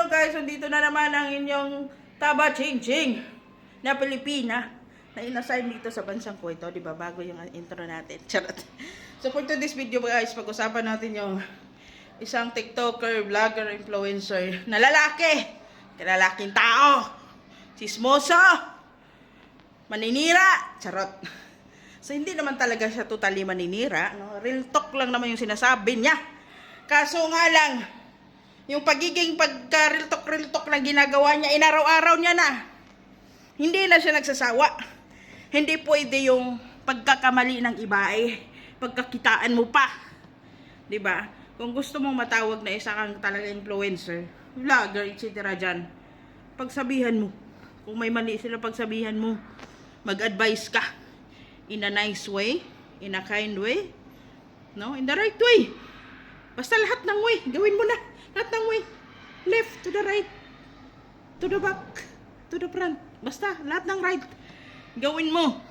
Hello guys, nandito na naman ang inyong Taba Ching Ching na Pilipina na inassign dito sa bansang ko ito, di ba? Bago yung intro natin. Charot. So for today's video guys, pag-usapan natin yung isang TikToker, vlogger, influencer na lalaki. Lalaking tao. Chismoso. Maninira. Charot. So hindi naman talaga siya totally maninira. No? Real talk lang naman yung sinasabi niya. Kaso nga lang, yung pagiging pagka-real talk na ginagawa niya, inaraw-araw niya na. Hindi na siya nagsasawa. Hindi pwede yung pagkakamali ng iba pagkakitaan mo pa. 'Di ba? Kung gusto mong matawag na isa kang talaga influencer, vlogger, etc. dyan, pagsabihan mo. Kung may mali sila, pagsabihan mo. Mag-advise ka. In a nice way, in a kind way, no? In the right way. Basta lahat ng way, gawin mo na. Lahat ng way. Left, to the right, to the back, to the front. Basta, lahat ng right. Gawin mo.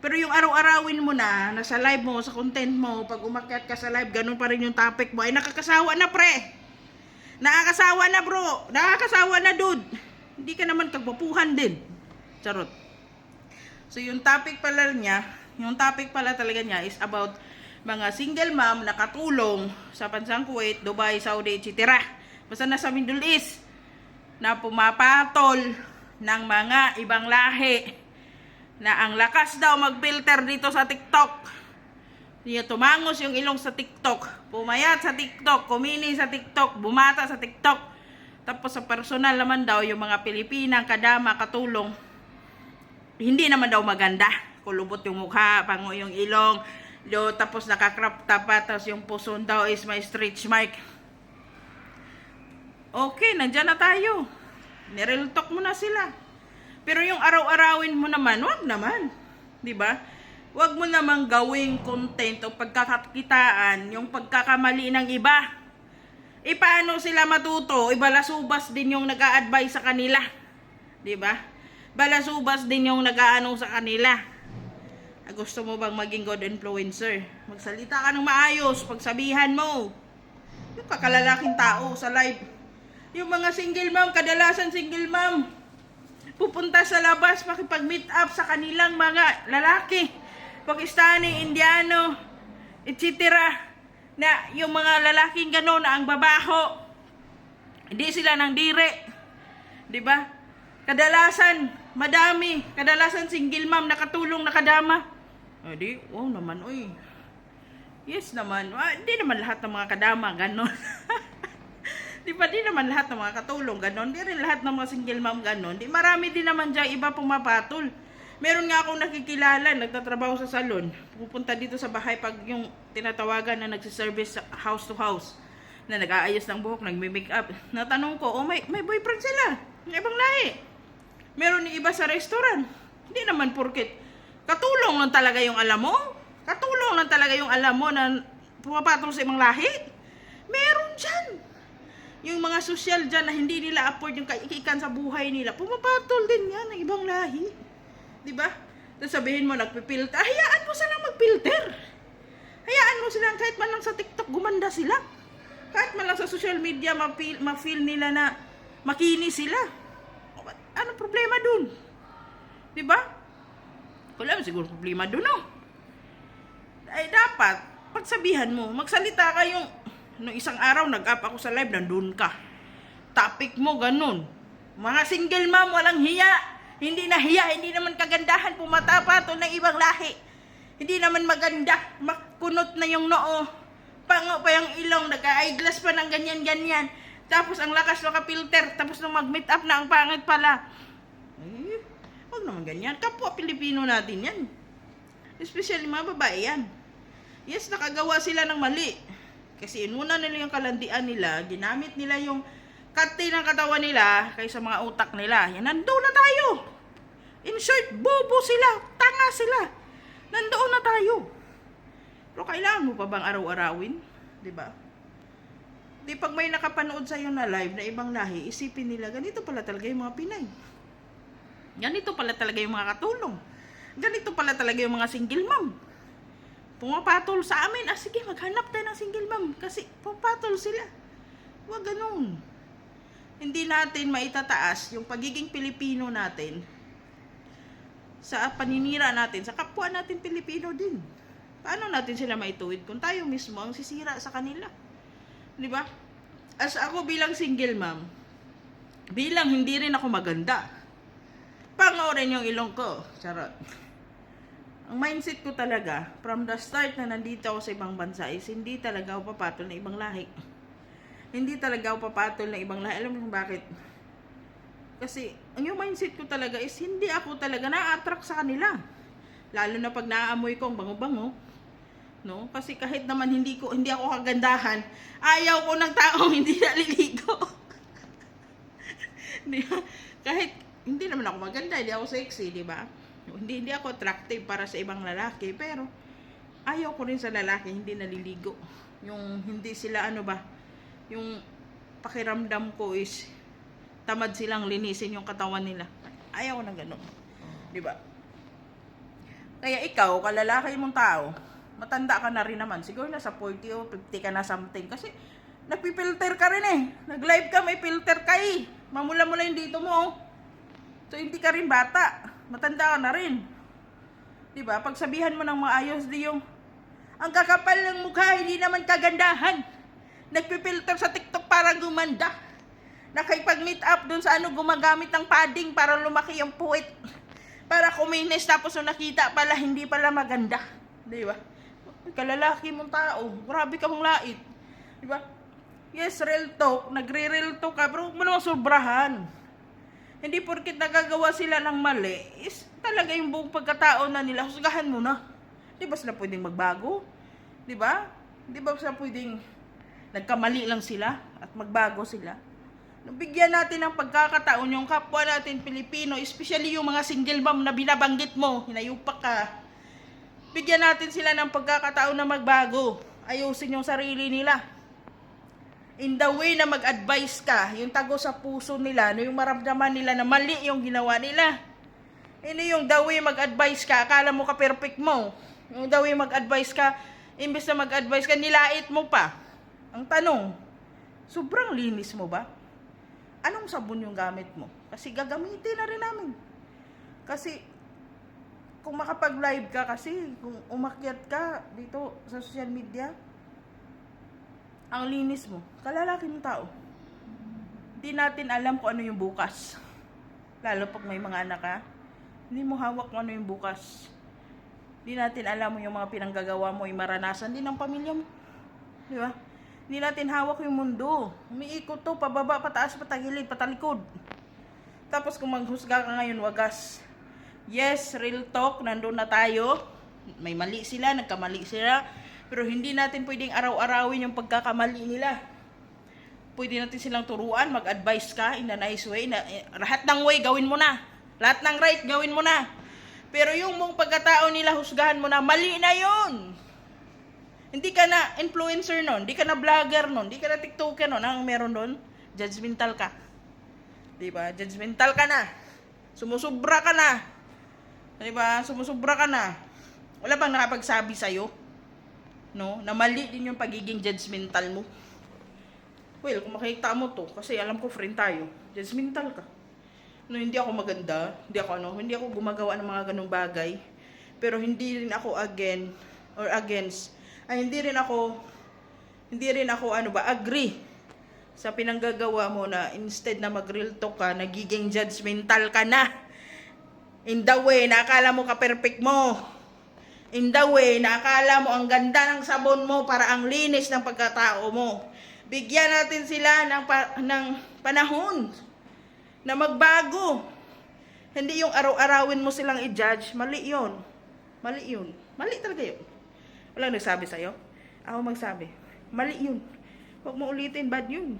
Pero yung araw-arawin mo na, nasa live mo, sa content mo, pag umakyat ka sa live, ganun pa rin yung topic mo, ay nakakasawa na pre. Nakakasawa na bro. Nakakasawa na dude. Hindi ka naman kagwapuhan din. Charot. So yung topic pala niya, yung topic pala talaga niya is about mga single mom na katulong sa bansang Kuwait, Dubai, Saudi, etc. Basta nasa Middle East na pumapatol ng mga ibang lahi na ang lakas daw mag-filter dito sa TikTok. Niya tumangos yung ilong sa TikTok, pumayat sa TikTok, kumini sa TikTok, bumata sa TikTok. Tapos sa personal naman daw yung mga Pilipinang kadama katulong, hindi naman daw maganda. Kulubot yung mukha, pango yung ilong, tapos nakakrap tapat, tapos yung puson daw is may stretch mic. Okay, nandyan na tayo. Nireal talk mo na sila. Pero yung araw-arawin mo naman, wag naman. Diba? Wag mo namang gawing content o pagkakakitaan yung pagkakamali ng iba. Paano sila matuto? Balasubas din yung nag-a-advise sa kanila. Diba? Balasubas din yung nag-aano sa kanila. Gusto mo bang maging good influencer? Magsalita ka ng maayos, pagsabihan mo. Yung kakalalaking tao sa live. Yung mga single mom, kadalasan single mom, pupunta sa labas, makipag-meet up sa kanilang mga lalaki. Pakistani, Indiano, etc. Na yung mga lalaking gano'n na ang babaho. Hindi sila nang dire. Diba? Kadalasan, madami. Kadalasan single mom, nakatulong, nakadama. Di, wow naman, oy. Yes naman. Di naman lahat ng mga kadama, ganon. Di ba, di naman lahat ng mga katulong, ganon. Di rin lahat ng mga single mom, ganon. Di, marami din naman dyan iba pumapatol. Meron nga akong nakikilala, nagtatrabaho sa salon. Pupunta dito sa bahay pag yung tinatawagan na nagsiservice house to house. Na nag-aayos ng buhok, nagme-make up. Natanong ko, may boyfriend sila. Ng ibang lahi. Meron yung iba sa restaurant. Hindi naman porket katulong lang talaga yung alam mo. Katulong lang talaga yung alam mo na pumapatol sa ibang lahi. Meron dyan. Yung mga social dyan na hindi nila afford yung kaikikan sa buhay nila, pumapatol din yan ng ibang lahi. Diba? Tapos sabihin mo, nagpipilter. Hayaan mo silang magpilter. Hayaan mo silang kahit man lang sa TikTok gumanda sila. Kahit man lang sa social media ma-feel nila na makinis sila. Ano problema dun? Diba? Wala siguro problema doon, no? Ay, dapat, pagsabihan mo, magsalita kayong, no, isang araw, nag-up ako sa live, nandun ka. Topic mo, ganun. Mga single mom, walang hiya. Hindi na hiya, hindi naman kagandahan, pumatapato ng ibang lahi. Hindi naman maganda, makunot na yung noo. Pango pa yung ilong, nagka-eyeglass pa ng ganyan-ganyan. Tapos ang lakas makapilter, tapos nung mag-meet up na ang pangit pala. Ay, huwag naman ganyan. Kapwa Pilipino natin yan. Especially mga babae yan. Yes, nakagawa sila ng mali. Kasi inuna nila yung kalandian nila, ginamit nila yung kati ng katawan nila kaysa mga utak nila. Yan, nandoon na tayo. In short, bobo sila, tanga sila. Nandoon na tayo. Pero kailangan mo pa bang araw-arawin? Diba? Di pag may nakapanood sa'yo na live na ibang lahi, isipin nila, ganito pala talaga yung mga Pinay. Ganito pala talaga yung mga katulong. Ganito pala talaga yung mga single mom. Pumapatol sa amin. Sige, maghanap tayo ng single mom. Kasi pumapatol sila. Huwag ganun. hindi natin maitataas yung pagiging Pilipino natin sa paninira natin, sa kapwa natin Pilipino din. Paano natin sila maituwid kung tayo mismo ang sisira sa kanila? Di ba? As ako bilang single mom, bilang hindi rin ako maganda, panoorin yung ilong ko. Charot. Ang mindset ko talaga, from the start na nandito ako sa ibang bansa, is hindi talaga ako papatol na ibang lahi. Hindi talaga ako papatol na ibang lahi. Alam mo kung bakit? Kasi, ang yung mindset ko talaga is hindi ako talaga na-attract sa kanila. Lalo na pag naaamoy ko ang bango-bango. No? Kasi kahit naman hindi ako kagandahan, ayaw ko ng taong hindi naliligo. Kahit hindi naman ako maganda, hindi ako sexy, di ba? Hindi ako attractive para sa ibang lalaki, pero ayaw ko rin sa lalaki hindi naliligo. Yung hindi sila yung pakiramdam ko is tamad silang linisin yung katawan nila. Ayaw ko ng ganun. Di ba? Kaya ikaw, kalalaki mong tao, matanda ka na rin naman. Siguro nasa 40 o 50 ka na something. Kasi nagpipilter ka rin eh. Nag-live ka, may filter ka eh. Mamula-mula yung dito mo. So hindi ka rin bata. Matanda ka na rin. Diba? Pagsabihan mo ng maayos di yung ang kakapal ng mukha, hindi naman kagandahan. Nagpipilter sa TikTok para gumanda. Nakipag-meet up dun sa gumagamit ng padding para lumaki yung puwit. Para kuminis tapos nung nakita pala, hindi pala maganda. Diba? Kalalaki mong tao. Grabe ka mong lait. Diba? Yes, real talk. Nagre-real talk ka. Pero huwag mo naman sobrahan. Hindi porkit nagagawa sila ng mali, is talaga yung buong pagkatao na nila, husgahan mo na. Di ba sila pwedeng magbago? Di ba? Di ba sila pwedeng nagkamali lang sila at magbago sila? Bigyan natin ng pagkakataon yung kapwa natin Pilipino, especially yung mga single mom na binabanggit mo, hinayupak ka. Bigyan natin sila ng pagkakataon na magbago. Ayusin yung sarili nila. In the way na mag-advise ka, yung tago sa puso nila, yung maramdaman nila na mali yung ginawa nila. Hindi yung the way mag-advise ka, akala mo ka perfect mo. Yung the way mag-advise ka, imbes na mag-advise ka, nilait mo pa. Ang tanong, sobrang linis mo ba? Anong sabon yung gamit mo? Kasi gagamitin na rin namin. Kasi, kung makapag-live ka kasi, kung umakyat ka dito sa social media, ang linis mo, kalalaki mong tao. Hindi natin alam kung ano yung bukas. Lalo pag may mga anak ka, hindi mo hawak kung ano yung bukas. Hindi natin alam yung mga pinanggagawa mo, yung maranasan din ng pamilya mo. Di ba? Hindi natin hawak yung mundo. Umiikot to, pababa, pataas, patagilid, patalikod. Tapos kung maghusga ka ngayon, wagas. Yes, real talk, nandun na tayo. May mali sila, nagkamali sila. Pero hindi natin pwedeng araw-arawin yung pagkakamali nila. Pwede natin silang turuan, mag-advise ka in a nice way. Lahat ng way, gawin mo na. Lahat ng right, gawin mo na. Pero yung mong pagkatao nila, husgahan mo na, mali na yun. Hindi ka na influencer nun, hindi ka na vlogger nun, hindi ka na tiktoker nun. Ang meron nun, judgmental ka. Diba? Judgmental ka na. Sumusubra ka na. Diba? Sumusubra ka na. Wala bang nakapagsabi sa'yo? No? Na mali din yung pagiging judgmental mo. Well, kung makikita mo to, kasi alam ko friend tayo, judgmental ka. No, hindi ako maganda, hindi ako gumagawa ng mga ganung bagay. Pero hindi rin ako against, hindi rin ako agree sa pinanggagawa mo na instead na mag-real talk ka, nagiging judgmental ka na. In the way na akala mo ka perfect mo. In the way na akala mo ang ganda ng sabon mo para ang linis ng pagkatao mo. Bigyan natin sila ng panahon na magbago. Hindi yung araw-arawin mo silang i-judge. Mali yun. Mali talaga yun. Walang nagsabi sa'yo. Ako magsabi. Mali yun. Huwag mo ulitin, bad yun.